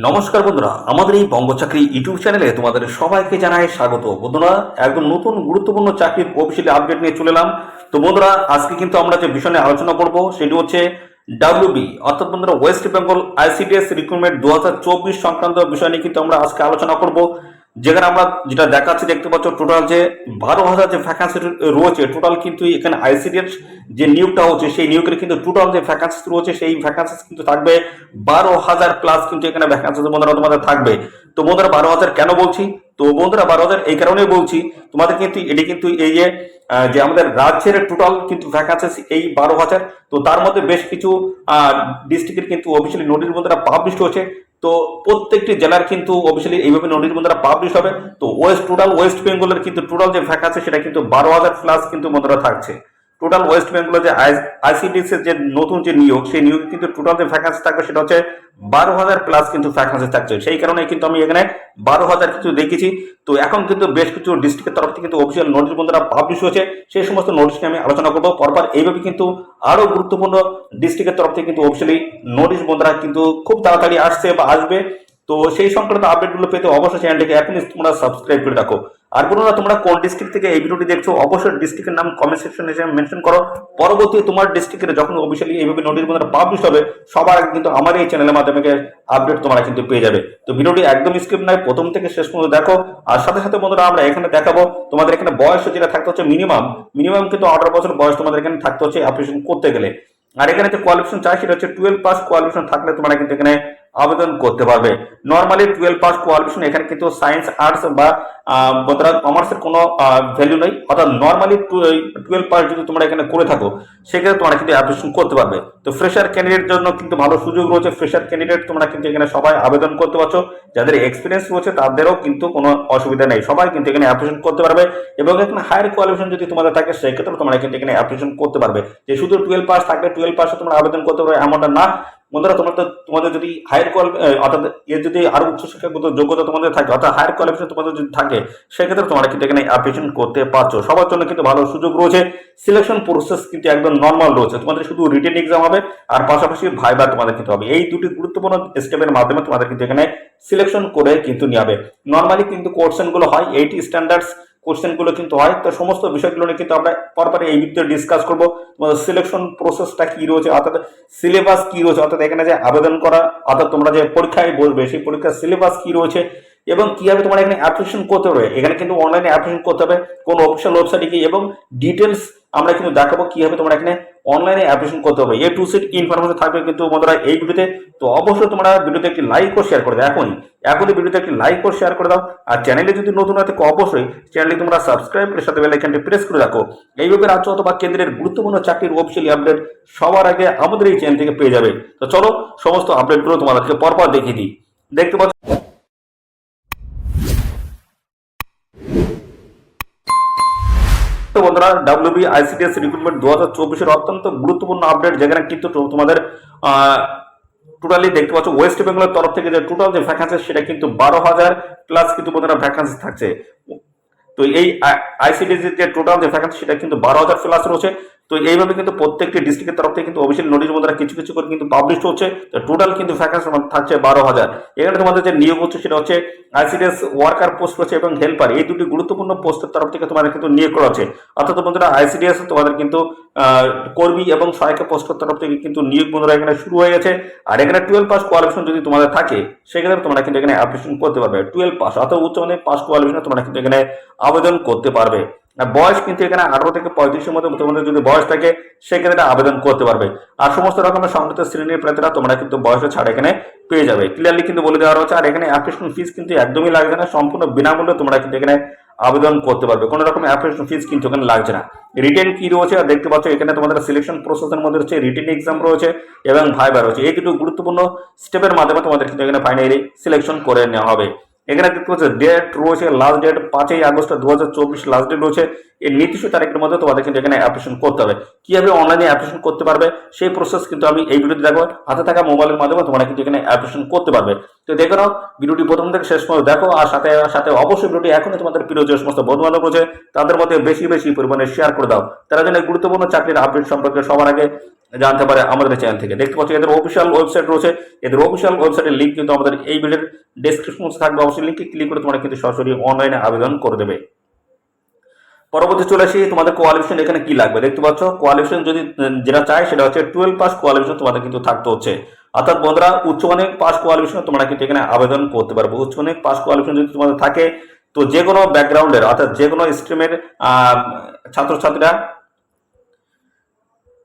নমস্কার বন্ধুরা, আমাদের এই বঙ্গ চাকরি ইউটিউব চ্যানেলে তোমাদের সবাইকে জানাই স্বাগত। বন্ধুরা, একদম নতুন গুরুত্বপূর্ণ চাকরির অফিসিয়ালি আপডেট নিয়ে চলে এলাম। তো বন্ধুরা, আজকে কিন্তু আমরা যে বিষয় নিয়ে আলোচনা করব সেটি হচ্ছে ডাব্লিউবি অর্থাৎ বন্ধুরা ওয়েস্ট বেঙ্গল আইসিডিএস রিক্রুটমেন্ট 2024 সংক্রান্ত বিষয় নিয়ে কিন্তু আমরা আজকে আলোচনা করব। যেখানে আমরা যেটা দেখাচ্ছি দেখতে পাচ্ছ, টোটাল যে 12,000 যে ভ্যাকান্সি রয়েছে, টোটাল কিন্তু এখানে আইসিডিএস যে নিয়োগটা হচ্ছে সেই নিয়োগের কিন্তু টোটাল যে ভ্যাকান্সি রয়েছে সেই ভ্যাকান্সি কিন্তু থাকবে 12,000 প্লাস কিন্তু এখানে ভ্যাকান্সি বন্ধুরা তোমাদের থাকবে। তো বন্ধুরা 12,000 কেন বলছি? তো বন্ধুরা 12,000 এই কারণেই বলছি, তোমাদের কিন্তু এটি কিন্তু এই যে যে আমাদের রাজ্যের টোটাল কিন্তু ভ্যাকান্সি এই 12,000। তো তার মধ্যে বেশ কিছু ডিস্ট্রিক্টের কিন্তু অফিসিয়ালি নোটিশ বন্ধুরা পাবলিশ হয়েছে। তো প্রত্যেকটি জেলার কিন্তু অফিসিয়ালি এইভাবে নোটিশ বন্ধুরা পাবলিশ হবে। তো ওয়েস্ট বেঙ্গলের কিন্তু টোটাল যে ভ্যাকান্সি সেটা কিন্তু 12,000 প্লাস কিন্তু বন্ধুরা থাকছে। টোটাল ওয়েস্ট বেঙ্গলের যে আইসিডিএস এর যে নতুন যে নিয়োগ, সেই নিয়োগ কিন্তু টোটাল যে ভ্যাকান্সি থাকবে সেটা হচ্ছে 12,000 প্লাস কিন্তু ভ্যাকান্সি থাকছে। সেই কারণে কিন্তু আমি এখানে 12,000 কিছু দেখেছি। তো এখন কিন্তু বেশ কিছু ডিস্ট্রিক্টের তরফ থেকে কিন্তু অফিসিয়াল নোটিশ বন্ধুরা পাবলিশ হয়েছে, সেই সমস্ত নোটিশ নিয়ে আমি আলোচনা করবো পরপর। এইভাবে কিন্তু আরো গুরুত্বপূর্ণ ডিস্ট্রিক্টের তরফ থেকে কিন্তু অফিসিয়ালি নোটিশ বন্ধুরা কিন্তু খুব তাড়াতাড়ি আসছে বা আসবে। তো সেই সংক্রান্ত আপডেটগুলো পেতে অবশ্যই চ্যানেলটিকে এখনই তোমরা সাবস্ক্রাইব করে রাখো। আর বন্ধুরা, তোমরা কোন ডিস্ট্রিক্ট থেকে এই ভিডিওটি দেখছো অবশ্যই ডিস্ট্রিক্টের নাম কমেন্ট সেকশনে এসে মেনশন করো। পরবর্তী তোমার ডিস্ট্রিক্টে যখন অফিসিয়ালি এইভাবে নোটিশ বন্ধুরা পাবলিশ হবে, সবার আগে কিন্তু আমার এই চ্যানেলের মাধ্যমে আপডেট তোমরা কিন্তু পেয়ে যাবে। তো ভিডিওটি একদম স্কিপ নয়, প্রথম থেকে শেষ পর্যন্ত দেখো। আর সাথে সাথে বন্ধুরা আমরা এখানে দেখাবো তোমাদের এখানে বয়স যেটা থাকতে হচ্ছে মিনিমাম কিন্তু 18 বছর বয়স তোমাদের এখানে থাকতে হচ্ছে অ্যাপ্লিকেশন করতে গেলে। আর এখানে যে কোয়ালিফিকেশন চাই সেটা হচ্ছে 12 পাস কোয়ালিফিকেশন থাকলে তোমরা কিন্তু এখানে আবেদন করতে পারবে। নর্মালি 12 পাস কোয়ালিফিকেশন এখানে কিন্তু সায়েন্স আর্টস বা বন্ধুরা কমার্সের কোনো ভ্যালু নেই। অর্থাৎ নর্মালি 12 পাস যদি তোমরা এখানে করে থাকো সেক্ষেত্রে তোমরা কিন্তু অ্যাপ্লিকেশন করতে পারবে। তো ফ্রেশার ক্যান্ডিডেট জন্য কিন্তু ভালো সুযোগ রয়েছে। ফ্রেশার ক্যান্ডিডেট তোমরা কিন্তু এখানে সবাই আবেদন করতে পারছো। যাদের এক্সপিরিয়েন্স রয়েছে তাদেরও কিন্তু কোনো অসুবিধা নেই, সবাই কিন্তু এখানে অ্যাপ্লিকেশন করতে পারবে। এবং এখানে হায়ার কোয়ালিফিকেশন যদি তোমাদের থাকে সেক্ষেত্রে তোমরা কিন্তু এখানে অ্যাপ্লিকেশন করতে পারবে। যে শুধু 12 পাস থাকবে 12 পাসে তোমরা আবেদন করতে পারবে এমনটা না বন্ধুরা। তোমাদের যদি হায়ার অর্থাৎ এর যদি আরো উচ্চশিক্ষাগত যোগ্যতা তোমাদের থাকে, অর্থাৎ হায়ার কোয়ালিফিকেশন তোমাদের যদি থাকে, সেক্ষেত্রে তোমরা কিন্তু এখানে অ্যাপ্লিকেশন করতে পারছো। সবার জন্য কিন্তু ভালো সুযোগ রয়েছে। সিলেকশন প্রসেস কিন্তু একদম নর্মাল রয়েছে। তোমাদের শুধু রিটেন এক্সাম হবে আর পাশাপাশি ভাইবা তোমাদের কিন্তু হবে। এই দুটি গুরুত্বপূর্ণ স্টেপের মাধ্যমে তোমাদের কিন্তু এখানে সিলেকশন করে কিন্তু নিয়ে হবে। নর্মালি কিন্তু কোশ্চেন গুলো হয় 80 স্ট্যান্ডার্ডস কোশ্চেন গুলো কিন্তু হয়। তো সমস্ত বিষয়গুলো নিয়ে কিন্তু আমরা পরপর এই ভিডিওতে ডিসকাস করবো। তোমাদের সিলেকশন প্রসেসটা কি রয়েছে, অর্থাৎ সিলেবাস কি রয়েছে, অর্থাৎ এখানে যে আবেদন করা অর্থাৎ তোমরা যে পরীক্ষায় বসবে সেই পরীক্ষার সিলেবাস কি রয়েছে এবং কিভাবে তোমরা এখানে অ্যাপ্লিকেশন করতে হবে। এখানে কিন্তু অনলাইনে অ্যাপ্লিকেশন করতে হবে কোন অফিসিয়াল ওয়েবসাইটে গিয়ে, এবং ডিটেলস আমরা কিন্তু দেখাবো কিভাবে তোমরা এখানে অনলাইনে অ্যাপ্লিকেশন করতে হবে। টু সেট ইনফরমেশন থাকবে কিন্তু বন্ধুরা এই ভিডিওতে। তো অবশ্যই তোমরা ভিডিওতে একটি লাইক ও শেয়ার করে দাও। এখনই ভিডিওতে একটি লাইক ও শেয়ার করে দাও। আর চ্যানেলে যদি নতুন হয় থাকে অবশ্যই চ্যানেলটি তোমরা সাবস্ক্রাইব করে সাথে বেল আইকনটি প্রেস করে রাখো। এইভাবে রাজ্য অথবা কেন্দ্রের গুরুত্বপূর্ণ চাকরির অফিসিয়ালি আপডেট সবার আগে আমাদের এই চ্যানেল থেকে পেয়ে যাবে। তো চলো সমস্ত আপডেটগুলো তোমাদেরকে পরপর দেখিয়ে দিই। দেখতে পাচ্ছ বন্ধুরা, ডাব্লিউবি আইসিডিএস রিক্রুটমেন্ট 2024 অত্যন্ত গুরুত্বপূর্ণ আপডেট, যেখানে কিন্তু তোমাদের টোটালি দেখতে পাচ্ছ ওয়েস্ট বেঙ্গলের তরফ থেকে যে টোটাল যে ভ্যাকান্সি সেটা কিন্তু 12,000 প্লাস কিন্তু বন্ধুরা ভ্যাকান্সি থাকছে। তো এই আইসিডিএস যে টোটাল যে ভ্যাকান্সি সেটা কিন্তু 12,000 প্লাস রয়েছে। তো এইভাবে কিন্তু প্রত্যেকটি ডিস্ট্রিক্টের তরফ থেকে কিন্তু অফিসিয়াল নোটিশ বন্ধুরা কিছু কিছু করে কিন্তু পাবলিশ হচ্ছে। তো টোটাল কিন্তু ভ্যাকান্সি থাকছে 12,000। এখানে তোমাদের যে নিয়োগ হচ্ছে সেটা হচ্ছে আইসিডিএস ওয়ার্কার পোস্ট রয়েছে এবং হেল্পার, এই দুটি গুরুত্বপূর্ণ পোস্টের তরফ থেকে তোমাদের কিন্তু নিয়োগ করা হচ্ছে। অর্থাৎ বন্ধুরা আইসিডিএস তোমাদের কিন্তু কর্মী এবং সহায়ক পোস্টের তরফ থেকে কিন্তু নিয়োগ বন্ধুরা এখানে শুরু হয়ে গেছে। আর এখানে 12 পাস কোয়ালিফিকেশন যদি তোমাদের থাকে সেক্ষেত্রে তোমরা কিন্তু এখানে অ্যাপ্লিকেশন করতে পারবে। 12 পাস অর্থাৎ উচ্চ মাধ্যমিক পাস কোয়ালিফিকেশন তোমরা কিন্তু এখানে আবেদন করতে পারবে। বয়স কিন্তু এখানে 18 থেকে 35 মধ্যে তোমাদের যদি বয়স থাকে সেক্ষেত্রে আবেদন করতে পারবে। আর সমস্ত রকমের সংযুক্ত শ্রেণীর প্রার্থীরা তোমরা কিন্তু বয়সের ছাড় এখানে পেয়ে যাবে, ক্লিয়ারলি কিন্তু বলে দেওয়া হচ্ছে। আর এখানে অ্যাপ্লিকেশন ফিস কিন্তু একদমই লাগছে না, সম্পূর্ণ বিনামূল্যে তোমরা কিন্তু এখানে আবেদন করতে পারবে, কোনো রকম অ্যাপ্লিকেশন ফিস কিন্তু এখানে লাগছে না। রিটেন কি রয়েছে আর দেখতে পাচ্ছ এখানে তোমাদের সিলেকশন প্রসেসের মধ্যে হচ্ছে রিটেন এক্সাম রয়েছে এবং ভাইবা রয়েছে। এই দুটো গুরুত্বপূর্ণ স্টেপের মাধ্যমে তোমাদের কিন্তু এখানে ফাইনালি সিলেকশন করে নেওয়া হবে। এখানে দেখতে পাচ্ছ ডেট রয়েছে, last date 5 August 2024 last date রয়েছে। এই নির্দিষ্ট তারিখের মধ্যে তোমাদের কিন্তু এখানে অ্যাপ্লিকেশন করতে হবে। কিভাবে অনলাইনে অ্যাপ্লিকেশন করতে পারবে সেই প্রসেস কিন্তু আমি এই ভিডিওতে দেখো। হাতে থাকা মোবাইলের মাধ্যমে তোমরা কিন্তু এখানে অ্যাপ্লিকেশন করতে পারবে। তো দেখে নাও, ভিডিওটি প্রথম থেকে শেষ পর্যন্ত দেখো, আর সাথে সাথে অবশ্যই ভিডিওটি এখনই তোমাদের প্রিয় যে সমস্ত বন্ধু বান্ধব রয়েছে তাদের মধ্যে বেশি বেশি পরিমাণে শেয়ার করে দাও, তারা যেন গুরুত্বপূর্ণ চাকরির আপডেট সম্পর্কে সবার আগে জানতে পারে আমাদের চ্যানেল থেকে। দেখতে পাচ্ছি এদের অফিসিয়াল ওয়েবসাইট রয়েছে, এদের অফিসিয়াল ওয়েবসাইটের লিঙ্ক কিন্তু আমাদের এই ভিডিওর ডেসক্রিপশন বক্সে থাকবে, অবশ্যই লিঙ্কে ক্লিক করে তোমরা কিন্তু সরাসরি অনলাইনে আবেদন করে দেবে। পরবর্তী চলে আসি, তোমাদের কোয়ালিফিকেশন এখানে কি লাগবে। দেখতে পাচ্ছ কোয়ালিফিকেশন যদি যেটা চাই সেটা হচ্ছে 12 পাস কোয়ালিফিকেশন তোমাদের কিন্তু থাকতে হচ্ছে। অর্থাৎ বন্ধুরা উচ্চমাধ্যমিক পাস কোয়ালিফিকেশন তোমরা কিন্তু এখানে আবেদন করতে পারবে। উচ্চমাধ্যমিক পাস কোয়ালিফিকেশন যদি তোমাদের থাকে, তো যে কোনো ব্যাকগ্রাউন্ডের অর্থাৎ যে কোনো স্ট্রিমের ছাত্রছাত্রীরা,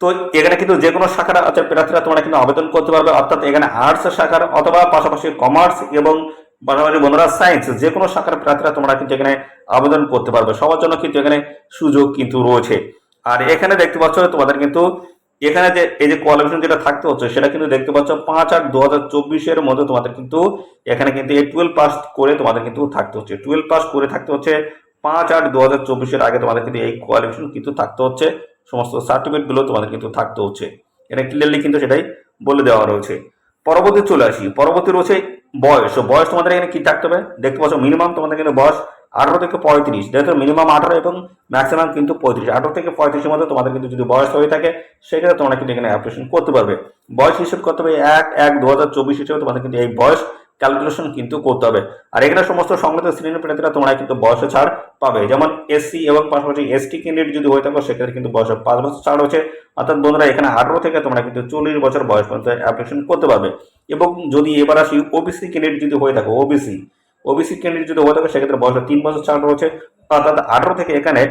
তো এখানে কিন্তু যে কোনো শাখার প্রার্থীরা তোমরা কিন্তু আবেদন করতে পারবে। অর্থাৎ এখানে আর্টস শাখার অথবা পাশাপাশি কমার্স এবং পাশাপাশি বন্ধুরা সায়েন্স, যে কোনো শাখার প্রার্থীরা তোমরা কিন্তু এখানে আবেদন করতে পারবে। সবার জন্য কিন্তু এখানে সুযোগ কিন্তু রয়েছে। আর এখানে দেখতে পাচ্ছ তোমাদের কিন্তু এখানে যে এই যে কোয়ালিফিকেশন যেটা থাকতে হচ্ছে সেটা কিন্তু দেখতে পাচ্ছ 5/8/2024 মধ্যে তোমাদের কিন্তু এখানে কিন্তু এই 12 পাস করে তোমাদের কিন্তু থাকতে হচ্ছে। 12 পাস করে থাকতে হচ্ছে 5/8/2024 আগে তোমাদের কিন্তু এই কোয়ালিফিকেশন কিন্তু থাকতে হচ্ছে, সমস্ত সার্টিফিকেট গুলো তোমাদের কিন্তু থাকতে হচ্ছে। এটা ক্লিয়ারলি কিন্তু সেটাই বলে দেওয়া রয়েছে। পরবর্তী চলে আসি, পরবর্তী রয়েছে বয়স। বয়স তোমাদের এখানে কি থাকতে হবে, দেখতে পাচ্ছ মিনিমাম তোমাদের কিন্তু বয়স 18 থেকে 35, যেহেতু মিনিমাম 18 এবং ম্যাক্সিমাম কিন্তু 35। 18 থেকে 35 মধ্যে তোমাদের কিন্তু যদি বয়স হয়ে থাকে সেক্ষেত্রে তোমরা কিন্তু এখানে অ্যাপ্লিকেশন করতে পারবে। বয়স হিসেব করতে হবে 1/1/2024 হিসেবে তোমাদের কিন্তু এই বয়স ক্যালকুলেশন কিন্তু করতে হবে। আর এখানে সমস্ত সংগঠিত শ্রেণীর প্রার্থীরা তোমরা কিন্তু বয়সে ছাড় পাবে, যেমন এসসি এবং পাশাপাশি এসটি ক্যান্ডিডেট যদি হয়ে থাকো সেক্ষেত্রে কিন্তু বয়সে 5 বছর ছাড় হচ্ছে। অর্থাৎ বন্ধুরা এখানে 18 থেকে তোমরা কিন্তু 40 বছর বয়স পর্যন্ত অ্যাপ্লিকেশন করতে পারবে। এবং যদি এবার আসি ওবিসি ক্যান্ডিডেট যদি হয়ে থাকো, ওবিসি ক্যান্ডিডেট যদি হয়ে থাকে সেক্ষেত্রে বয়সে 3 বছর ছাড় রয়েছে। অর্থাৎ 18 থেকে এখানে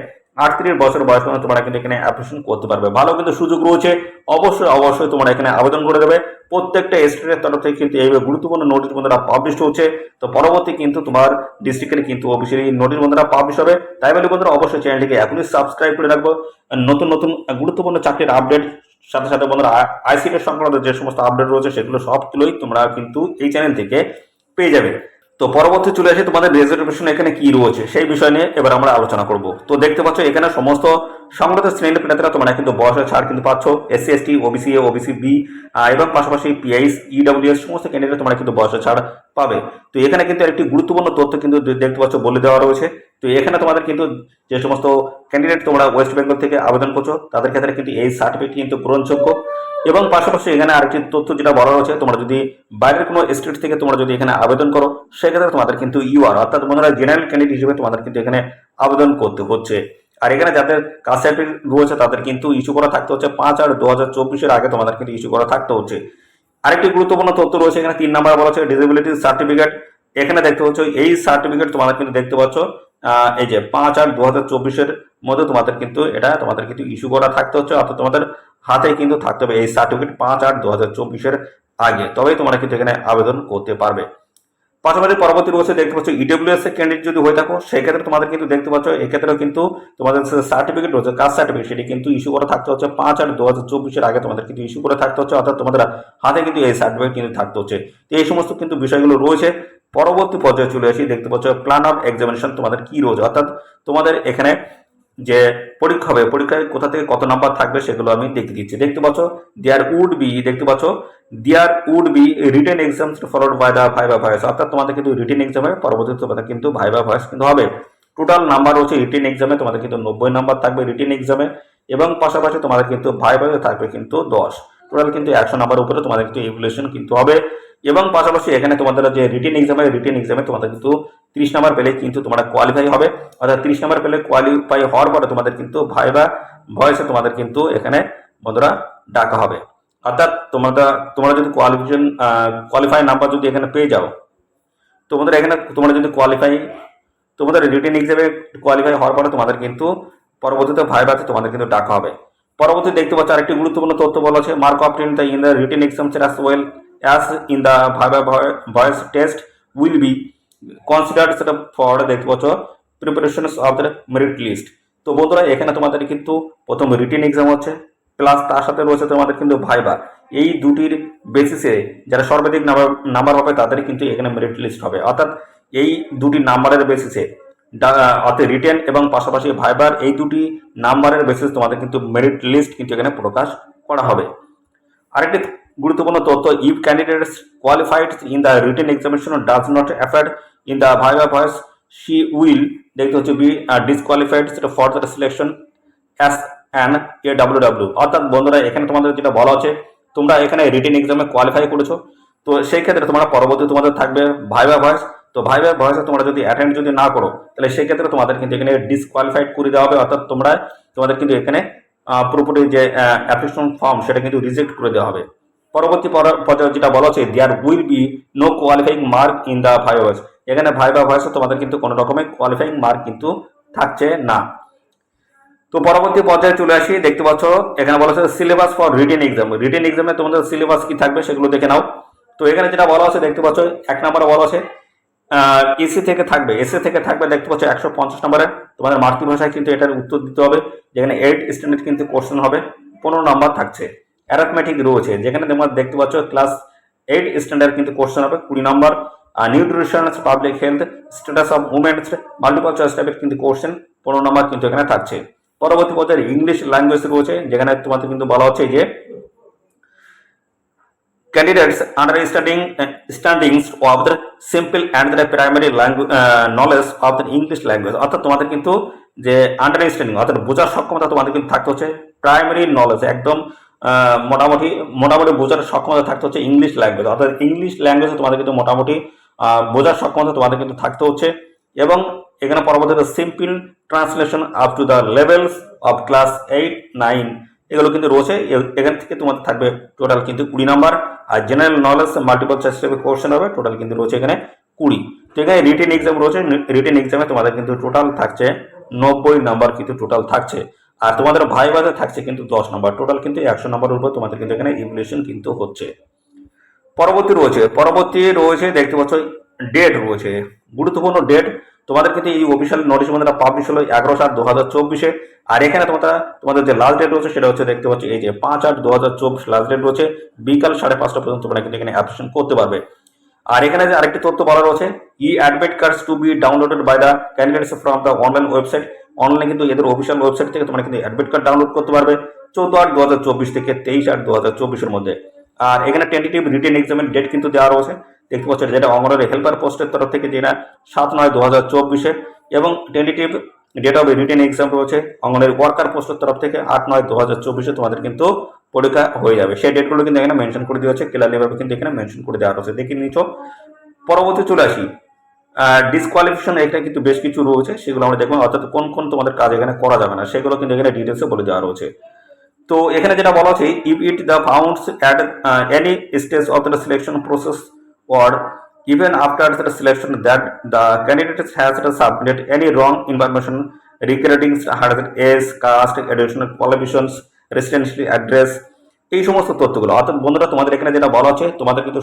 38 বছর বয়স পর্যন্ত তোমরা কিন্তু এখানে অ্যাপ্লিকেশন করতে পারবে। ভালো কিন্তু সুযোগ রয়েছে, অবশ্যই তোমরা এখানে আবেদন করে দেবে। প্রত্যেকটা স্টেটের তরফ থেকে কিন্তু এইভাবে গুরুত্বপূর্ণ নোটিশ বন্ধুরা পাবলিশ হচ্ছে। তো পরবর্তী কিন্তু তোমার ডিস্ট্রিক্টের কিন্তু অফিসিয়ালি নোটিশ বন্ধুরা পাবলিশ হবে। তাই বলে বন্ধুরা অবশ্যই চ্যানেলটিকে এখনই সাবস্ক্রাইব করে রাখবো। নতুন নতুন গুরুত্বপূর্ণ চাকরির আপডেট, সাথে সাথে বন্ধুরা আইসিটি সংক্রান্ত যে সমস্ত আপডেট রয়েছে সেগুলো সবগুলোই তোমরা কিন্তু এই চ্যানেল থেকে পেয়ে যাবে। তো পরবর্তী চলে আসে তোমাদের রিজার্ভেশন এখানে কি রয়েছে সেই বিষয় নিয়ে এবার আমরা আলোচনা করব। তো দেখতে পাচ্ছ এখানে সমস্ত সংগঠিত শ্রেণীর প্রার্থীরা তোমরা কিন্তু বয়সের ছাড় কিন্তু পাচ্ছ। SC ST OBC A OBC B এবং পাশাপাশি পিআইএস ইডব্লিউএস সমস্ত ক্যান্ডিডেট তোমরা কিন্তু বয়সের ছাড় পাবে। তো এখানে কিন্তু একটি গুরুত্বপূর্ণ তথ্য কিন্তু দেখতে পাচ্ছ বলে দেওয়া রয়েছে। তো এখানে তোমাদের কিন্তু যে সমস্ত ক্যান্ডিডেট তোমরা ওয়েস্ট বেঙ্গল থেকে আবেদন করছো তাদের ক্ষেত্রে কিন্তু এই সার্টিফিকেট কিন্তু গ্রহণযোগ্য। এবং পাশাপাশি এখানে আরেকটি তথ্য যেটা বলা রয়েছে, তোমরা যদি বাইরের কোনো স্টেট থেকে তোমরা যদি এখানে আবেদন করো সেক্ষেত্রে তোমাদের কিন্তু ইউআর অর্থাৎ তোমরা জেনারেল ক্যান্ডিডেট হিসেবে তোমাদের কিন্তু এখানে আবেদন করতে হচ্ছে। আর এখানে যাদের কাস্ট সার্টিফিকেট রয়েছে তাদের কিন্তু ইস্যু করা থাকতে হচ্ছে 5/8/2024 আগে তোমাদের কিন্তু ইস্যু করা থাকতে হচ্ছে। আরেকটি গুরুত্বপূর্ণ তথ্য রয়েছে এখানে 3 নাম্বার বলা হচ্ছে ডিসেবিলিটি সার্টিফিকেট। এখানে দেখতে পাচ্ছ এই সার্টিফিকেট তোমাদের কিন্তু দেখতে পাচ্ছ এই যে 5/8/2024 মধ্যে তোমাদের কিন্তু এটা তোমাদের কিন্তু ইস্যু করা থাকতে হচ্ছে। অর্থাৎ তোমাদের হাতে কিন্তু থাকতে হবে এই সার্টিফিকেট 5/8/2024 আগে, তবেই তোমরা কিন্তু এখানে আবেদন করতে পারবে। পাশাপাশি পরবর্তী রয়েছে দেখতে পাচ্ছ ইডব্লিউএস এর ক্যান্ডিডেট যদি হয়ে থাকো সেক্ষেত্রে তোমাদের কিন্তু দেখতে পাচ্ছ এক্ষেত্রেও কিন্তু তোমাদের সার্টিফিকেট রয়েছে কাস্ট সার্টিফিকেট, সেটি কিন্তু ইস্যু করে থাকতে হচ্ছে 5/8/2024 আগে তোমাদের কিন্তু ইস্যু করে থাকতে হচ্ছে। অর্থাৎ তোমাদের হাতে কিন্তু এই সার্টিফিকেট কিন্তু থাকতে হচ্ছে। তো এই সমস্ত কিন্তু বিষয়গুলো রয়েছে। পরবর্তী পর্যায়ে চলে আসি, দেখতে পাচ্ছ প্ল্যান অফ এক্সামিনেশন তোমাদের কি রয়েছে, অর্থাৎ তোমাদের এখানে যে পরীক্ষা হবে পরীক্ষায় কোথা থেকে কত নাম্বার থাকবে সেগুলো আমি দেখে দিচ্ছি। দেখতে পাচ্ছ there would be written exams followed by the viva voce, অর্থাৎ তোমাদের কিন্তু রিটেন এক্সামে পরবর্তীতে তোমাদের কিন্তু ভাইভা ভয়েস কিন্তু হবে। টোটাল নাম্বার হচ্ছে রিটেন এক্সামে তোমাদের কিন্তু 90 নাম্বার থাকবে রিটেন এক্সামে, এবং পাশাপাশি তোমাদের কিন্তু ভাইভাতে থাকবে কিন্তু 10। টোটাল কিন্তু 100 নাম্বার উপরে তোমাদের কিন্তু ইভ্যালুয়েশন কিন্তু হবে। এবং পাশাপাশি এখানে তোমাদের যে রিটেন এক্সামে তোমাদের কিন্তু 30 নাম্বার পেলে কিন্তু তোমরা কোয়ালিফাই হবে। অর্থাৎ 30 নাম্বার পেলে কোয়ালিফাই হওয়ার পরে তোমাদের কিন্তু ভাইভা ভয়েসে তোমাদের কিন্তু এখানে বন্ধুরা ডাকা হবে। অর্থাৎ তোমরা যদি কোয়ালিফাই নাম্বার যদি এখানে পেয়ে যাও, তোমাদের এখানে তোমরা যদি তোমাদের রিটেন এক্সামে কোয়ালিফাই হওয়ার পরে তোমাদের কিন্তু পরবর্তীতে ভাইভাতে তোমাদের কিন্তু ডাকা হবে। পরবর্তী দেখতে পাচ্ছ আরেকটি গুরুত্বপূর্ণ তথ্য বলা আছে, mark of in the written exam as well as in the viva voce test will be considered for দেখতে পাচ্ছ preparations of the merit list. তো বন্ধুরা এখানে তোমাদের কিন্তু প্রথম রিটেন এক্সাম হচ্ছে, প্লাস তার সাথে রয়েছে তোমাদের কিন্তু ভাইভা। এই দুটির বেসিসে যারা সর্বাধিক নাম্বার হবে তাদের কিন্তু এখানে মেরিট লিস্ট হবে। অর্থাৎ এই দুটি নাম্বারের বেসিসে অর্থাৎ রিটেন এবং পাশাপাশি ভাইবার এই দুটি নাম্বারের বেসিস তোমাদের কিন্তু মেরিট লিস্ট কিন্তু এখানে প্রকাশ করা হবে। আরেকটি গুরুত্বপূর্ণ তথ্য, if candidates qualified in the written examination does not appear in the viva voce she will দেখতে হচ্ছে be disqualified for the selection as an AWW। অর্থাৎ বন্ধুরা এখানে তোমাদের যেটা বলা হচ্ছে, তোমরা এখানে রিটেন এক্সামে কোয়ালিফাই করেছো, তো সেই ক্ষেত্রে তোমরা পরবর্তী তোমাদের থাকবে ভাইভা ভয়েস। তো ভাইভা ভয়েসে তোমরা যদি অ্যাটেন্ড যদি না করো, তাহলে সেই ক্ষেত্রে তোমাদের কিন্তু এখানে ডিসকোয়ালিফাইড করে দেওয়া হবে। অর্থাৎ তোমাদের কিন্তু এখানে পুরোপুরি যে অ্যাপ্লিকেশন ফর্ম সেটা কিন্তু রিজেক্ট করে দেওয়া হবে। পরবর্তী পর্যায়ে যেটা বলা হচ্ছে, there will be no qualifying mark in the viva voce. এখানে ভাইভা ভয়েসে তোমাদের কিন্তু কোনো রকমের কোয়ালিফাইং মার্ক কিন্তু থাকছে না। তো পরবর্তী পর্যায়ে চলে আসি, দেখতে পাচ্ছ এখানে বলা হচ্ছে syllabus for written exam. Written এক্সামে তোমাদের সিলেবাস কি থাকবে সেগুলো দেখে নাও। তো এখানে যেটা বলা আছে দেখতে পাচ্ছ, 1 নম্বরে বলা আছে এসি থেকে থাকবে দেখতে পাচ্ছ 150 নম্বরে। তোমাদের মাতৃভাষায় কিন্তু এটার উত্তর দিতে হবে, যেখানে 8 স্ট্যান্ডার্ড কিন্তু কোশ্চেন হবে, 15 নাম্বার থাকছে। অ্যারিথমেটিক রয়েছে, যেখানে তোমরা দেখতে পাচ্ছ ক্লাস 8 স্ট্যান্ডার্ড কিন্তু কোশ্চেন হবে 20 number. Nutrition, public health, status of women's, multiple choice টাইপের কিন্তু কোশ্চেন 15 নাম্বার কিন্তু এখানে থাকছে। পরবর্তী পর্যায়ে ইংলিশ ল্যাঙ্গুয়েজ রয়েছে, যেখানে তোমাদের কিন্তু বলা হচ্ছে যে candidates understandings of the simple and the primary language knowledge of the English language। অর্থাৎ তোমাদের কিন্তু যে আন্ডারস্ট্যান্ডিং অর্থাৎ বোঝার সক্ষমতা তোমাদের কিন্তু থাকতে হচ্ছে প্রাইমারি নলেজ, একদম মোটামুটি বোঝার সক্ষমতা থাকতে হচ্ছে ইংলিশ ল্যাঙ্গুয়েজ। অর্থাৎ ইংলিশ ল্যাঙ্গুয়েজে তোমাদের কিন্তু মোটামুটি বোঝার সক্ষমতা তোমাদের কিন্তু থাকতে হচ্ছে। এবং এখানে পরবর্তীতে simple translation up to the levels of class 8, 9 এগুলো কিন্তু রয়েছে। এখান থেকে তোমাদের থাকবে টোটাল কিন্তু 20 নাম্বার। আর জেনারেল নলেজ মাল্টিপল চয়েস টাইপের কোশ্চেন হবে, টোটাল কিন্তু রয়েছে এখানে 20। তো এখানে রিটেন এক্সাম রয়েছে, রিটেন এক্সামে তোমাদের কিন্তু টোটাল থাকছে 90 নাম্বার কিন্তু টোটাল থাকছে। আর তোমাদের ভাইভাতে থাকছে কিন্তু 10 নাম্বার, টোটাল কিন্তু 100 নাম্বারের উপর তোমাদের কিন্তু এখানে ইভ্যালুয়েশন কিন্তু হচ্ছে। পরবর্তী রয়েছে দেখতে পাচ্ছ ডেট রয়েছে, গুরুত্বপূর্ণ ডেট। তোমাদের কিন্তু এই অফিসিয়াল নোটিশ বন্ধুরা পাবলিশ হলো 11/7/2024। আর এখানে তোমাদের যে লাস্ট ডেট রয়েছে সেটা হচ্ছে দেখতে পাচ্ছ এই যে 5/8/2024 লাস্ট ডেট রয়েছে, বিকাল 5:30 পর্যন্ত তোমরা কিন্তু এখানে অ্যাপ্লিকেশন করতে পারবে। আর এখানে যে আরেকটি তথ্য বলা রয়েছে, admit cards to be downloaded by the candidates from the online website. অনলাইনে কিন্তু এদের অফিসিয়াল ওয়েবসাইট থেকে তোমরা কিন্তু অ্যাডমিট কার্ড ডাউনলোড করতে পারবে 14/8/2024 থেকে 23/8/2024 মধ্যে। আর এখানে টেন্টেটিভ রিটেন এক্সামের ডেট কিন্তু দেওয়া রয়েছে, দেখতে পাচ্ছ যেটা অঙ্গনওয়াড়ি হেল্পার পোস্টের তরফ থেকে যেটা 7/9/2024 এবং tentative date of written exam রয়েছে অঙ্গনওয়াড়ি ওয়ার্কার পোস্টের তরফ থেকে 8/9/2024 তোমাদের কিন্তু পরীক্ষা হয়ে যাবে। সেই ডেটগুলো কিন্তু এখানে মেনশন করে দেওয়া হচ্ছে, ক্লিয়ারলি ভাবে কিন্তু এখানে মেনশন করে দেওয়া রয়েছে, দেখে নিচ্ছ। পরবর্তী চলে আসি ডিসকোয়ালিফিকেশন, এটা কিন্তু বেশ কিছু রয়েছে, সেগুলো আমরা দেখবো। অর্থাৎ কোন কোন তোমাদের কাজ এখানে করা যাবে না সেগুলো কিন্তু এখানে ডিটেলসে বলে দেওয়া রয়েছে। তো এখানে যেটা বলা হচ্ছে, if it the founds at any stage of the selection process or even after the selection that the candidate has submitted any wrong information regarding her age, caste, educational qualifications, residential address, এই সমস্ত তথ্যগুলো। অর্থাৎ বন্ধুরা তোমাদের এখানে যেটা বলা হচ্ছে, তোমাদের কিন্তু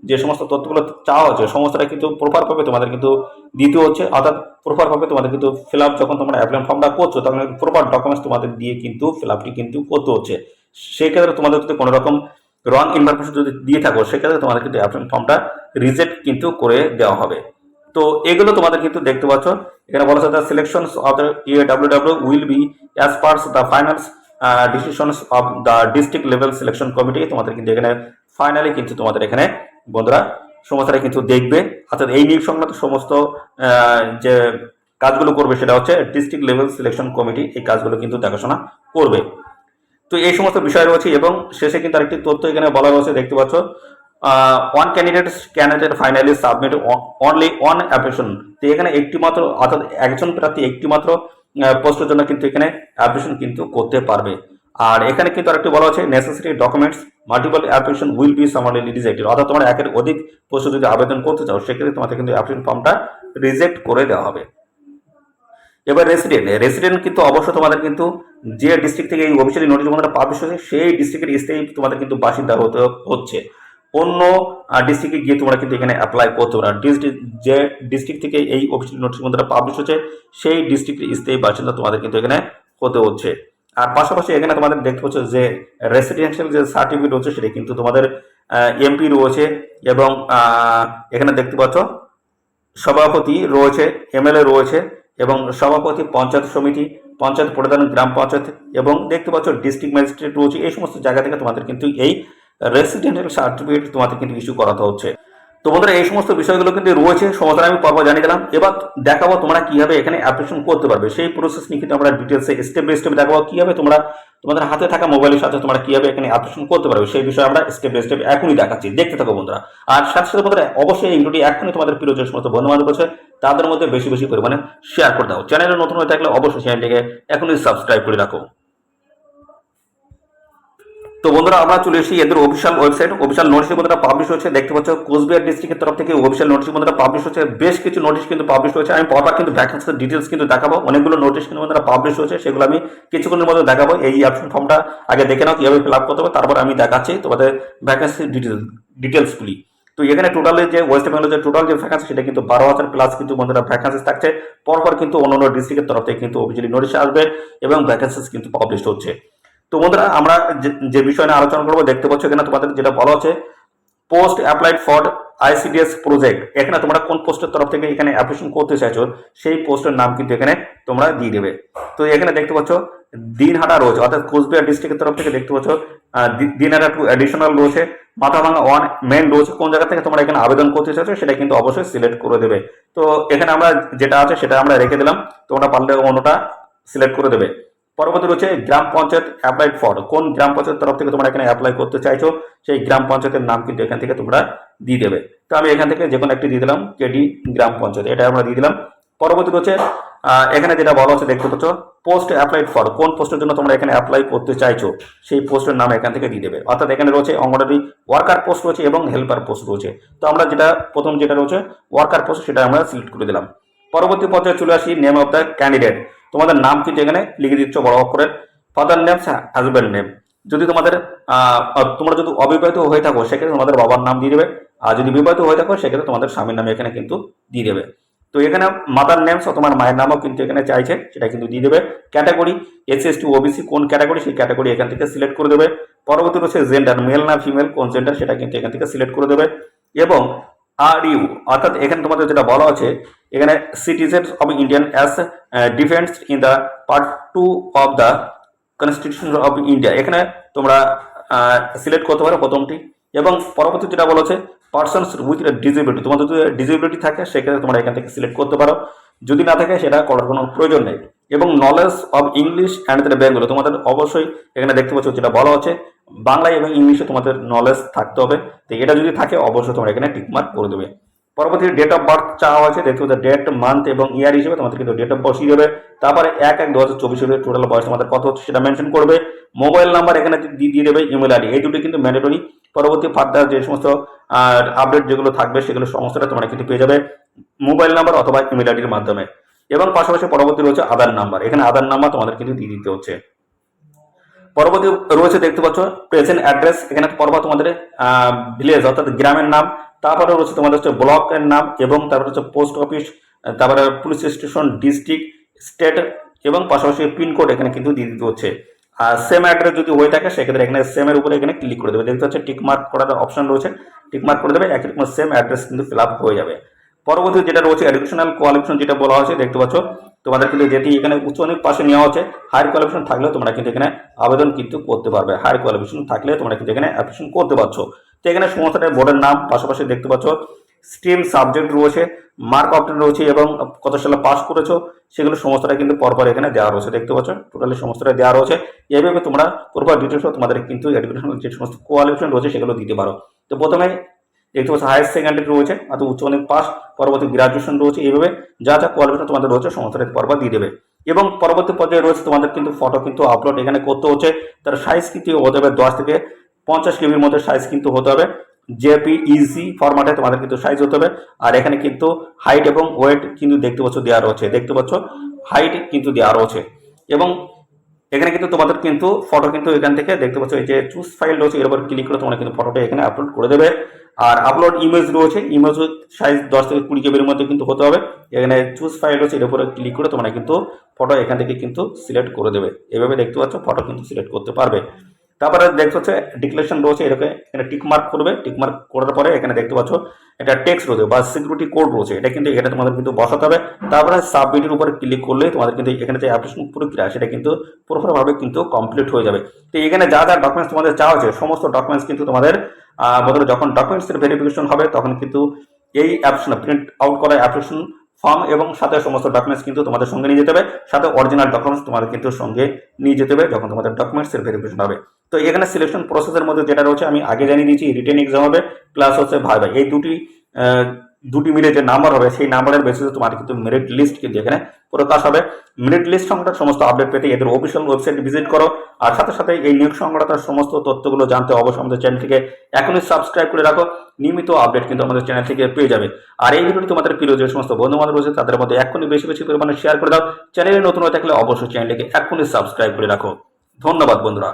যে সমস্ত তথ্যগুলো চাওয়া হচ্ছে সমস্তটা কিন্তু প্রপার ভাবে তোমাদের কিন্তু দিতে হচ্ছে। অর্থাৎ প্রপার ভাবে তোমাদের কিন্তু ফিল আপ যখন তোমরা অ্যাপ্লিকেশন ফর্মটা করছো তখন প্রপার ডকুমেন্টস তোমাদের দিয়ে কিন্তু ফিল আপটি কিন্তু করতে হচ্ছে। সেক্ষেত্রে তোমাদের যদি কোনো রকম রং ইনফরমেশন যদি দিয়ে থাকো সেক্ষেত্রে তোমাদের কিন্তু অ্যাপ্লিকেশন ফর্মটা রিজেক্ট কিন্তু করে দেওয়া হবে। তো এগুলো তোমাদের কিন্তু দেখতে পাচ্ছ এখানে বলা হচ্ছে, the selections of the AWW will be as per the final decisions of the district level selection committee. তোমাদের কিন্তু এখানে ফাইনালি কিন্তু তোমাদের এখানে বন্ধুরা সমস্তটা কিন্তু দেখবে। অর্থাৎ এই নিয়োগ সংক্রান্ত সমস্ত যে কাজগুলো করবে সেটা হচ্ছে ডিস্ট্রিক্ট লেভেল সিলেকশন কমিটি, এই কাজগুলো কিন্তু দেখাশোনা করবে। তো এই সমস্ত বিষয় রয়েছে এবং শেষে কিন্তু আরেকটি তথ্য এখানে বলা রয়েছে, দেখতে পাচ্ছ one candidate finally submit only one application. তো এখানে একটি মাত্র, অর্থাৎ একজন প্রার্থী একটি মাত্র পোস্টের জন্য কিন্তু এখানে অ্যাপ্লিকেশন কিন্তু করতে পারবে। আর এখানে কিন্তু আরেকটি বলা হচ্ছে, necessary documents multiple application will be সামারলি rejected. অর্থাৎ তোমরা একের অধিক পোস্টে যদি আবেদন করতে চাও সেক্ষেত্রে তোমাদের কিন্তু অ্যাপ্লিকেশন ফর্মটা রিজেক্ট করে দেওয়া হবে। এবার রেসিডেন্ট কিন্তু অবশ্যই তোমাদের কিন্তু যে ডিস্ট্রিক্ট থেকে এই অফিসিয়ালি নোটিশ তোমাদের পাবলিশ হয়েছে সেই ডিস্ট্রিক্টের স্থায়ী তোমাদের কিন্তু বাসিন্দা হতে হচ্ছে। অন্য ডিস্ট্রিক্টে গিয়ে তোমরা কিন্তু এখানে অ্যাপ্লাই করতে পারো। যে ডিস্ট্রিক্ট থেকে এই অফিসিয়ালি নোটিশ তোমাদের পাবলিশ হচ্ছে সেই ডিস্ট্রিক্টের স্থায়ী বাসিন্দা তোমাদের কিন্তু এখানে হতে হচ্ছে। আর পাশাপাশি এখানে তোমাদের দেখতে পাচ্ছ যে রেসিডেন্সিয়াল যে সার্টিফিকেট রয়েছে সেটা কিন্তু তোমাদের এমপি রয়েছে এবং এখানে দেখতে পাচ্ছ সভাপতি রয়েছে, এমএলএ রয়েছে এবং সভাপতি পঞ্চায়েত সমিতি, পঞ্চায়েত প্রধান, গ্রাম পঞ্চায়েত এবং দেখতে পাচ্ছ ডিস্ট্রিক্ট ম্যাজিস্ট্রেট রয়েছে। এই সমস্ত জায়গা থেকে তোমাদের কিন্তু এই রেসিডেন্সিয়াল সার্টিফিকেট তোমাদের কিন্তু ইস্যু করাতে হচ্ছে। তো বন্ধুরা এই সমস্ত বিষয়গুলো কিন্তু রয়েছে, সমস্ত আমি পর্ব জানিয়ে দিলাম। এবার দেখাবো তোমরা কিভাবে এখানে অ্যাপ্লিকেশন করতে পারবে, সেই প্রসেস নিয়ে কিন্তু আমরা ডিটেলসে স্টেপ বাই স্টেপ দেখাবো কিভাবে তোমরা তোমাদের হাতে থাকা মোবাইলের সাথে তোমরা কিভাবে এখানে অ্যাপ্লিকেশন করতে পারবে, সেই বিষয়ে আমরা স্টেপ বাই স্টেপ এখনই দেখাচ্ছি, দেখতে থাকো বন্ধুরা। আর সাথে সাথে বন্ধুরা অবশ্যই এই ভিডিওটি এখনই তোমাদের প্রিয় যে সমস্ত বন্ধু বান্ধব আছে তাদের মধ্যে বেশি বেশি পরিমাণে শেয়ার করে দাও। চ্যানেলে নতুন হয়ে থাকলে অবশ্যই চ্যানেলটিকে এখনই সাবস্ক্রাইব করে রাখো। তো বন্ধুরা আমরা চলে এসেছি এদের অফিসিয়াল ওয়েবসাইট, অফিসিয়াল নোটিশ বন্ধুরা পাবলিশ হচ্ছে, দেখতে পাচ্ছ কোচবিহার ডিস্ট্রিক্টের তরফ থেকে অফিসিয়াল নোটিশ বন্ধুরা পাবলিশ হচ্ছে। বেশ কিছু নোটিশ কিন্তু পাবলিশ হয়েছে, আমি পরপর কিন্তু ভ্যাকেন্সির ডিটেলস কিন্তু দেখাবো। অনেকগুলো নোটিশ কিন্তু বন্ধুরা পাবলিশ হয়েছে, সেগুলো আমি কিছুক্ষণের মধ্যে দেখাবো। এই অপশন ফর্মটা আগে দেখে নাও কিভাবে ফিল আপ করতে হবে, তারপর আমি দেখাচ্ছি তোমাদের ভ্যাকেন্সির ডিটেলসগুলি। তো এখানে টোটালে যে ওয়েস্ট বেঙ্গলের যে টোটাল যে ভ্যাকেন্সি সেটা কিন্তু 12,000 প্লাস কিন্তু বন্ধুরা ভ্যাকেন্সি থাকছে। পরপর কিন্তু অন্যান্য ডিস্ট্রিক্টের তরফ থেকে কিন্তু অফিসিয়ালি নোটিশ আসবে এবং ভ্যাকেন্সিস কিন্তু পাবলিশ হচ্ছে। তো বন্ধুরা আমরা যে বিষয় নিয়ে আলোচনা করবো, দেখতে পাচ্ছ এখানে তোমাদের যেটা বলা হচ্ছে post applied for ICDS project. এখানে তোমরা কোন পোস্টের তরফ থেকে এখানে অ্যাপ্লিকেশন করতে চাইছো সেই পোস্টের নাম কিন্তু এখানে তোমরা দিয়ে দেবে। তো এখানে দেখতে পাচ্ছ দিনহাটা রয়েছে, অর্থাৎ কোচবিহার ডিস্ট্রিক্টের তরফ থেকে দেখতে পাচ্ছ দিনহাটা 2 অ্যাডিশনাল রয়েছে, মাথাভাঙা 1 মেন রয়েছে। কোন জায়গা থেকে তোমরা এখানে আবেদন করতে চাইছো সেটা কিন্তু অবশ্যই সিলেক্ট করে দেবে। তো এখানে আমরা যেটা আছে সেটা আমরা রেখে দিলাম, তোমরা পারলে অন্যটা সিলেক্ট করে দেবে। পরবর্তী রয়েছে গ্রাম পঞ্চায়েত অ্যাপ্লাইড ফর, কোন গ্রাম পঞ্চায়েত তরফ থেকে তোমরা এখানে অ্যাপ্লাই করতে চাইছো সেই গ্রাম পঞ্চায়েতের নাম কিন্তু এখান থেকে তোমরা দিয়ে দেবে। তো আমি এখান থেকে যে কোনো একটি দিয়ে দিলাম, কেডি গ্রাম পঞ্চায়েত, এটা আমরা দিয়ে দিলাম। পরবর্তী রয়েছে এখানে যেটা বলা হচ্ছে দেখতে পাচ্ছ পোস্ট অ্যাপ্লাইড ফর, কোন পোস্টের জন্য তোমরা এখানে অ্যাপ্লাই করতে চাইছো সেই পোস্টের নাম এখান থেকে দিয়ে দেবে। অর্থাৎ এখানে রয়েছে অঙ্গনওয়াড়ি ওয়ার্কার পোস্ট রয়েছে এবং হেল্পার পোস্ট রয়েছে। তো আমরা যেটা প্রথম যেটা রয়েছে ওয়ার্কার পোস্ট সেটা আমরা সিলেক্ট করে দিলাম। পরবর্তী পর্যায়ে চলে আসি নেম অফ দ্য ক্যান্ডিডেট, তোমাদের নাম কিন্তু এখানে লিখে দিচ্ছ বড় অক্ষরের। ফাদার নেম, হাজব্যান্ড নেম, যদি তোমাদের তোমরা যদি অবিবাহিত হয়ে থাকো সেক্ষেত্রে তোমাদের বাবার নাম দিয়ে দেবে, আর যদি বিবাহিত হয়ে থাকো সেক্ষেত্রে তোমাদের স্বামীর নাম এখানে কিন্তু দিয়ে দেবে। তো এখানে মাদার নেম তোমার মায়ের নামও কিন্তু এখানে চাইছে, সেটা কিন্তু দিয়ে দেবে। ক্যাটাগরি এসসি এসটি ওবিসি কোন ক্যাটাগরি সেই ক্যাটাগরি এখান থেকে সিলেক্ট করে দেবে। পরবর্তী রয়েছে জেন্ডার, মেল না ফিমেল কোন জেন্ডার সেটা কিন্তু এখান থেকে সিলেক্ট করে দেবে। এবং আর ইউ, অর্থাৎ এখানে তোমাদের যেটা বলা আছে এখানে citizens of Indian as defence in the part 2 of the constitution of India, এখানে তোমরা সিলেক্ট করতে পারো প্রথমটি। এবং পরবর্তী যেটা বলা আছে পার্সনস উইথ ডিসেবিলিটি, তোমাদের যদি ডিসেবিলিটি থাকে সেক্ষেত্রে তোমরা এখান থেকে সিলেক্ট করতে পারো, যদি না থাকে সেটা করার কোনো প্রয়োজন নেই। এবং knowledge of English and the Bengali, তোমাদের অবশ্যই এখানে দেখতে পাচ্ছ যেটা বলা হচ্ছে বাংলায় এবং ইংলিশে তোমাদের নলেজ থাকতে হবে। তো এটা যদি থাকে অবশ্যই তোমরা এখানে টিকমার্ক করে দেবে। পরবর্তী ডেট অফ বার্থ চাওয়া হয়েছে, দেখতে পাচ্ছ ডেট মান্থ এবং ইয়ার হিসেবে তোমাদের কিন্তু ডেট অফ বসিয়ে দেবে। তারপরে 1/1/2024 টোটাল বয়স তোমাদের কত হচ্ছে সেটা মেনশন করবে। মোবাইল নাম্বার এখানে দিয়ে দেবে, ইমেল আইডি, এই দুটো কিন্তু ম্যান্ডেটরি। পরবর্তী ফার্দার যে সমস্ত আপডেট যেগুলো থাকবে সেগুলো সমস্তটা তোমরা কিন্তু পেয়ে যাবে মোবাইল নাম্বার অথবা ইমেল আইডির মাধ্যমে। এবং পাশাপাশি পরবর্তী রয়েছে আধার নাম্বার, এখানে আধার নাম্বার তোমাদের কিন্তু দিয়ে দিতে হচ্ছে। পরবর্তী রয়েছে দেখতে পাচ্ছ প্রেজেন্ট অ্যাড্রেস, এখানে পরপর তোমাদের ভিলেজ অর্থাৎ গ্রামের নাম, তারপরে রয়েছে তোমাদের হচ্ছে ব্লকের নাম, এবং তারপরে হচ্ছে পোস্ট অফিস, তারপরে পুলিশ স্টেশন, ডিস্ট্রিক্ট, স্টেট এবং পাশাপাশি পিনকোড এখানে কিন্তু দিয়ে দিতে হচ্ছে। আর সেম অ্যাড্রেস যদি হয়ে থাকে সেক্ষেত্রে এখানে সেমের উপরে এখানে ক্লিক করে দেবে, দেখতে পাচ্ছ টিকমার্ক করার অপশন রয়েছে, টিকমার্ক করে দেবে, একই রকম সেম অ্যাড্রেস কিন্তু ফিল আপ হয়ে যাবে। পরবর্তী যেটা রয়েছে এডুকেশনাল কোয়ালিফিকেশন যেটা বলা হয়েছে দেখতে পাচ্ছ তোমাদের কিন্তু যেটি এখানে উচ্চ মাধ্যমিক পাশে নেওয়া হচ্ছে, হায়ার কোয়ালিফিকেশন থাকলে তোমরা কিন্তু এখানে আবেদন কিন্তু করতে পারবে, হায়ার কোয়ালিফিকেশন থাকলে তোমরা কিন্তু এখানে অ্যাপ্লিকেশন করতে পারছো। তো এখানে সমস্তটা বোর্ডের নাম, পাশাপাশি দেখতে পাচ্ছ স্ট্রিম সাবজেক্ট রয়েছে, মার্ক অপশন রয়েছে এবং কত সালে পাস করেছো সেগুলো সমস্তটা কিন্তু পরপর এখানে দেওয়া রয়েছে, দেখতে পাচ্ছ টোটালি সমস্তটা দেওয়া রয়েছে। এইভাবে তোমরা পরপর ডিটেলস তোমাদের কিন্তু এডুকেশনাল যে সমস্ত কোয়ালিফিকেশন রয়েছে সেগুলো দিতে পারো। তো প্রথমে দেখতে পাচ্ছ হায়ার সেকেন্ডারি রয়েছে, অর্থাৎ উচ্চ মাধ্যমিক পাস, পরবর্তী গ্রাজুয়েশন রয়েছে, এইভাবে যা যা কোয়ালিফিকেশন তোমাদের রয়েছে সমস্তটা পরপর দিয়ে দেবে। এবং পরবর্তী পর্যায়ে রয়েছে তোমাদের কিন্তু ফটো কিন্তু আপলোড এখানে করতে হচ্ছে, তার সাইজ কিন্তু হতে হবে 10 থেকে 50 কেবির মধ্যে সাইজ কিন্তু হতে হবে, জেপিইজি ফরম্যাটে তোমাদের কিন্তু সাইজ হতে হবে। আর এখানে কিন্তু হাইট এবং ওয়েট কিন্তু দেখতে পাচ্ছ দেওয়া রয়েছে, দেখতে পাচ্ছ হাইট কিন্তু দেওয়া রয়েছে। এবং এখানে কিন্তু তোমাদের কিন্তু ফটো কিন্তু এখান থেকে দেখতে পাচ্ছ এই যে চুজ ফাইল রয়েছে এর উপর ক্লিক করে তোমরা কিন্তু ফটোটা এখানে আপলোড করে দেবে। আর আপলোড ইমেজ রয়েছে, ইমেজ সাইজ 10 থেকে 20 কেবির মধ্যে কিন্তু হতে হবে। এখানে চুজ ফাইল রয়েছে এর উপরে ক্লিক করে তোমরা কিন্তু ফটো এখান থেকে কিন্তু সিলেক্ট করে দেবে, এভাবে দেখতে পাচ্ছ ফটো কিন্তু সিলেক্ট করতে পারবে। তারপরে দেখতে হচ্ছে ডিক্লারেশন রয়েছে, এটাকে এখানে টিক মার্ক করবে। টিক মার্ক করার পরে এখানে দেখতে পাচ্ছ এটা টেক্সট রয়েছে বা সিকিউরিটি কোড রয়েছে, এটা কিন্তু এখানে তোমাদের কিন্তু বসাতে হবে। তারপরে সাবমিটের উপরে ক্লিক করলে তোমাদের কিন্তু এখানে যে অ্যাপ্লিকেশন প্রক্রিয়া সেটা কিন্তু পুরোপুরিভাবে কিন্তু কমপ্লিট হয়ে যাবে। তো এখানে যা যা ডকুমেন্টস তোমাদের চাওয়া হচ্ছে সমস্ত ডকুমেন্টস কিন্তু তোমাদের বদলে যখন ডকুমেন্টসের ভেরিফিকেশন হবে তখন কিন্তু এই অ্যাপ্লিকেশন প্রিন্ট আউট করা অ্যাপ্লিকেশন ফর্ম এবং সাথে সমস্ত ডকুমেন্টস কিন্তু তোমাদের সঙ্গে নিয়ে যেতে হবে, সাথে অরিজিনাল ডকুমেন্টস তোমাদের কিন্তু সঙ্গে নিয়ে যেতে হবে যখন তোমাদের ডকুমেন্টসের ভেরিফিকেশন হবে। তো এখানে সিলেকশন প্রসেসের মধ্যে যেটা রয়েছে আমি আগে জানিয়ে দিয়েছি, রিটেন এক্সাম হবে প্লাস হচ্ছে ভাইভা, এই দুটি মিলে যে নাম্বার হবে সেই নাম্বারের বেসিসে তোমার কিন্তু মেরিট লিস্ট কিন্তু এখানে প্রকাশ হবে। মেরিট লিস্ট সংক্রান্ত সমস্ত আপডেট পেতে এদের অফিসিয়াল ওয়েবসাইট ভিজিট করো। আর সাথে সাথে এই নিয়োগ সংক্রান্ত সমস্ত তথ্যগুলো জানতে অবশ্যই আমাদের চ্যানেলটিকে এখনই সাবস্ক্রাইব করে রাখো, নিয়মিত আপডেট কিন্তু আমাদের চ্যানেল থেকে পেয়ে যাবে। আর এই ভিডিওটি তোমাদের প্রিয় যে সমস্ত বন্ধু বান্ধব রয়েছে তাদের মধ্যে এখনই বেশি বেশি পরিমাণে শেয়ার করে দাও। চ্যানেলে নতুন হয়ে থাকলে অবশ্যই চ্যানেলটিকে এখনই সাবস্ক্রাইব করে রাখো। ধন্যবাদ বন্ধুরা।